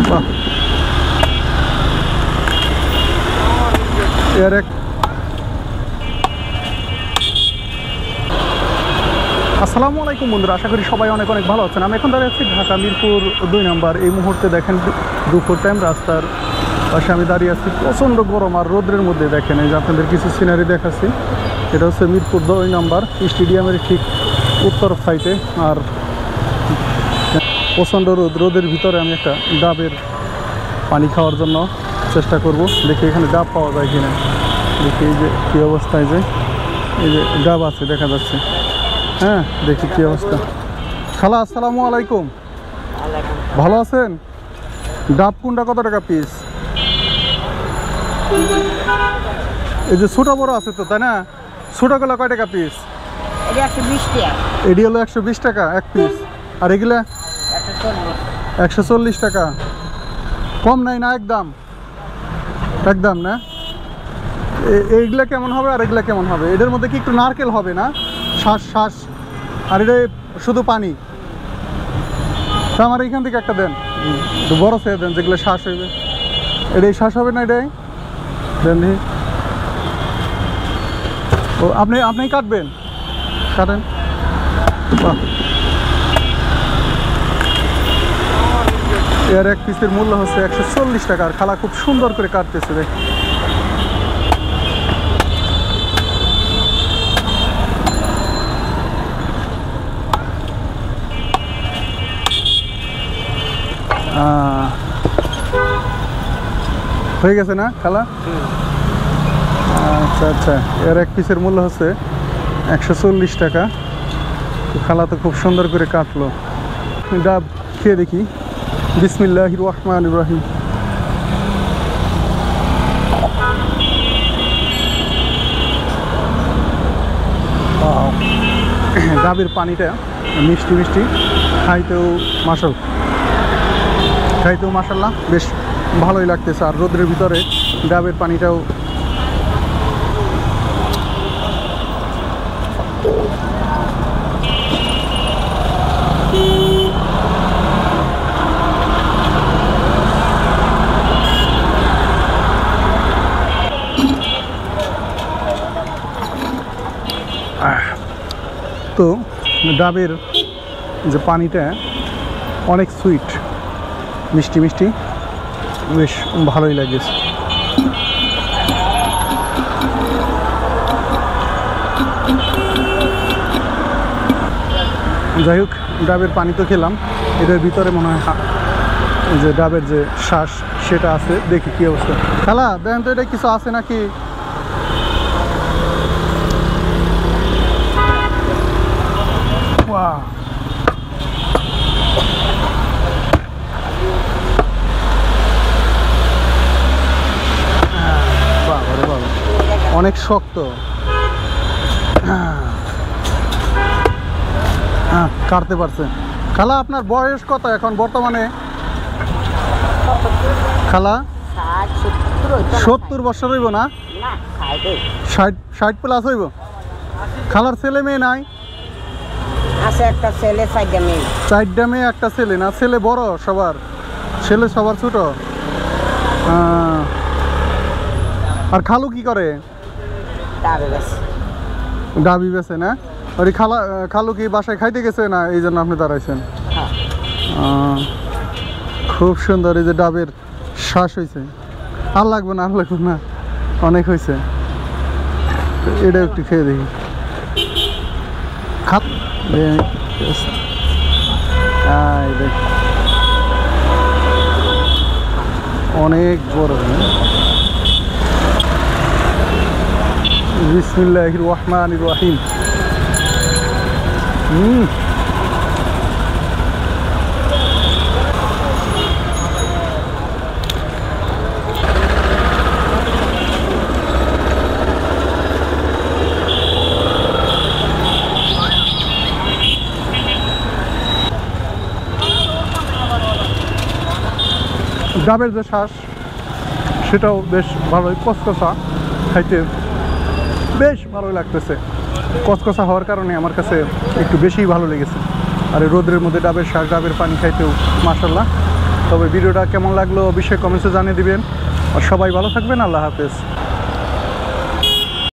বাহ, এর এক আসসালামু আলাইকুম বন্ধুরা, আশা করি সবাই অনেক অনেক ভালো আছেন। আমি এখন দাঁড়িয়ে আছি ঢাকা মিরপুর 2 নম্বর। এই মুহূর্তে দেখেন দুপুর টাইম, রাস্তার পাশে আমি দাঁড়িয়ে আছি। প্রচণ্ড গরম আর রোদ্রের মধ্যে দেখেন এই যে আপনাদের কিছু সিনারি দেখাচ্ছি। এটা হচ্ছে মিরপুর 2 নম্বর স্টেডিয়ামের ঠিক উত্তর সাইডে। আর প্রচণ্ড রোদের ভিতরে আমি একটা ডাবের পানি খাওয়ার জন্য চেষ্টা করব। দেখি এখানে ডাব পাওয়া যায় কিনা। দেখি এই যে কী অবস্থায়, যে এই যে ডাব আছে দেখা যাচ্ছে। হ্যাঁ, দেখি কী অবস্থা। খালা আসসালামু আলাইকুম, ভালো আছেন? ডাব কোনটা কত টাকা পিস? এই যে ছোটো বড় আছে তো, তাই না? ছোটোগুলো কয় টাকা পিস? এটি হলো 120 টাকা এক পিস। আর এগুলা 140 টাকা। কম নাই না? একদম একদম না? এইগুলা কেমন হবে আর এগুলা কেমন হবে? এদের মধ্যে কি একটু নারকেল হবে না? শ্বাস আর এটা শুধু পানি। তা আমার এইখান থেকে একটা দেন, বড় সে দেন যেগুলো শ্বাস হইবে। এটাই শ্বাস হবে না? এটাই দেন। ও আপনি কাটবেন, কাটেন। বাহ, এর এক পিসের মূল্য হচ্ছে 140 টাকা। আর খালা খুব সুন্দর করে কাটতেছে, দেখ। হয়ে গেছে না খালা? আচ্ছা আচ্ছা, এর এক পিসের মূল্য হচ্ছে 140 টাকা। খালা তো খুব সুন্দর করে কাটলো। ডাব খেয়ে দেখি। বিসমিল্লাহির রহমানির রহিম। ডাবের পানিটা মিষ্টি মিষ্টি, খাইতেও মাশাল্লাহ বেশ ভালোই লাগতেছে। আর রোদ্রের ভিতরে ডাবের পানিটাও তো ডাবের যে পানিটা অনেক সুইট, মিষ্টি মিষ্টি, বেশ ভালোই লাগছে। যাই হোক, ডাবের পানি তো খেলাম। এটার ভিতরে মনে হয় যে ডাবের যে শ্বাস সেটা আছে। দেখি কি অবস্থা। খালা দেখেন তো এটা কিছু আছে নাকি? অনেক শক্ত। হ্যাঁ, কাটতে পারছে। খালা আপনার বয়স কত এখন বর্তমানে? খালা 70 বছর হইব না? 60 প্লাস হইব। খালার ছেলে মেয়ে নাই? আছে একটা ছেলে, 4টা মেয়ে। 4টা মেয়ে, একটা ছেলে। না ছেলে বড় সবার? ছেলে সবার ছোট। আর খালু কি করে? ডাবি বেছে না? ওই খালু কি বাসায় খাইতে গেছে না এই জন্য আপনি দাঁড়াইছেন? খুব সুন্দর। এই যে ডাবের শ্বাস হয়েছে। আর লাগবে না, আর লাগবে না, অনেক হয়েছে। এটা একটু খেয়ে দেখি। অনেক বড়। বিসমিল্লাহির রহমানির রহিম। ডাবের যে শ্বাস সেটাও বেশ ভালোই কচকচা, খাইতে বেশ ভালোই লাগতেছে। কচকচা হওয়ার কারণে আমার কাছে একটু বেশিই ভালো লেগেছে। আর এই রোদের মধ্যে ডাবের শাক, ডাবের পানি খাইতেও মাশাআল্লাহ তবে ভিডিওটা কেমন লাগলো অবশ্যই কমেন্টসে জানিয়ে দিবেন। আর সবাই ভালো থাকবেন। আল্লাহ হাফেজ।